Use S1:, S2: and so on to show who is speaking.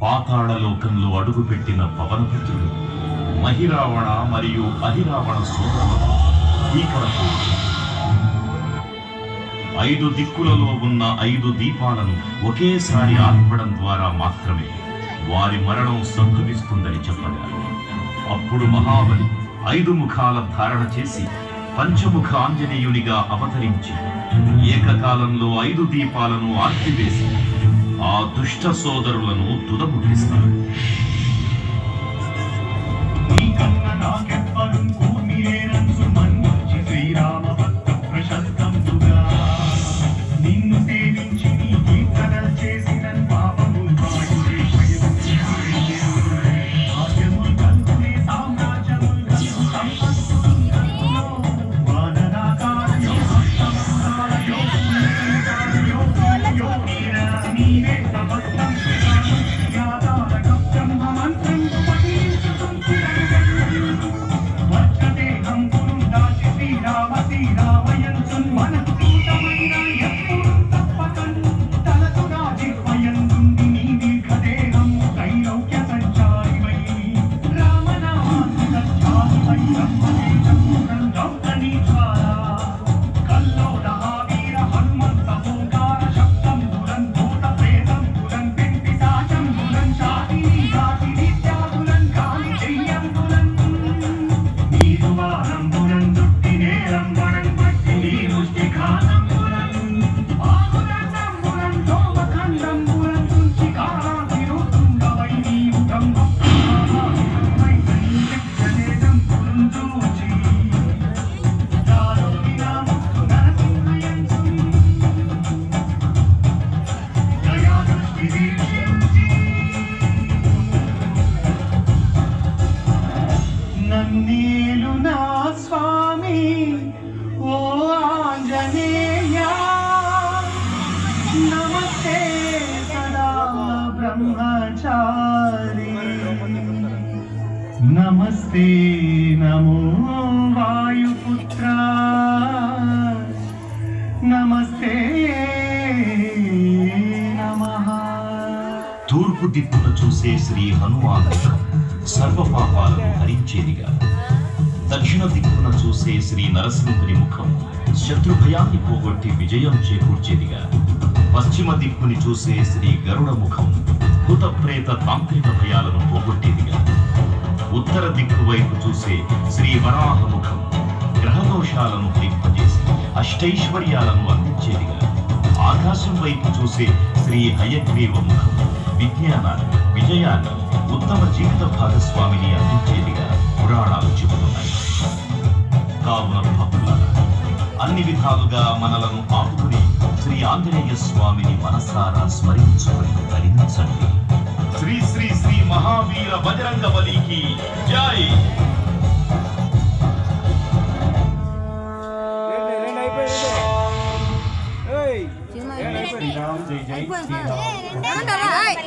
S1: పాతాళలోకంలో అడుగుపెట్టిన పవనపుత్రుడు మహిరావణ మరియు అహిరావణ సోదరులకు భీకరకు 5 దిక్కులలో ఉన్న 5 దీపాలను ఒకేసారి ఆర్పడం ద్వారా మాత్రమే వారి మరణం సంభవిస్తుందని చెప్పగారు. అప్పుడు మహాబలి 5 ముఖాల ధారణ చేసి పంచముఖ ఆంజనేయునిగా అవతరించి ఏకకాలంలో 5 దీపాలను ఆర్పివేసి ఆ దుష్ట సోదరులను తుదముట్టిస్తాడు.
S2: నమస్తే నమో వాయుపుత్ర నమస్తే నమః.
S1: తూర్పు దిక్కున చూసే శ్రీ హనుమాన్ సర్వ పాపాలను హరించేదిగా, దక్షిణ దిక్కున చూసే శ్రీ నరసింహుని ముఖం శత్రు భయాన్ని పోగొట్టి విజయం చేకూర్చేదిగా, పశ్చిమ దిక్కుని చూసే శ్రీ గరుడ ముఖం భూత ప్రేత తాంత్రిక భయాలను పోగొట్టేదిగా, ఉత్తర దిక్కు వైపు చూసే శ్రీ వరాహ ముఖం గ్రహదోషాలను హరింపజేసి అష్టైశ్వర్యాలను అందించేదిగా, ఆకాశం వైపు చూసే శ్రీ హయగ్రీవ ముఖం విజ్ఞానాన్ని, విజయాన్ని, ఉత్తమ జీవిత భాగస్వామిని అందించేదిగా పురాణాలు చెబుతున్నాయి. కావున భక్తులారా, అన్ని విధాలుగా మనలను ఆపుకుని శ్రీ ఆంజనేయ స్వామిని మనసారా స్మరించుకుని ధరించండి. శ్రీ శ్రీ శ్రీ మహావీర బజరంగ బలికి జై.
S2: శ్రీరామ్ జై జై శ్రీరామ్.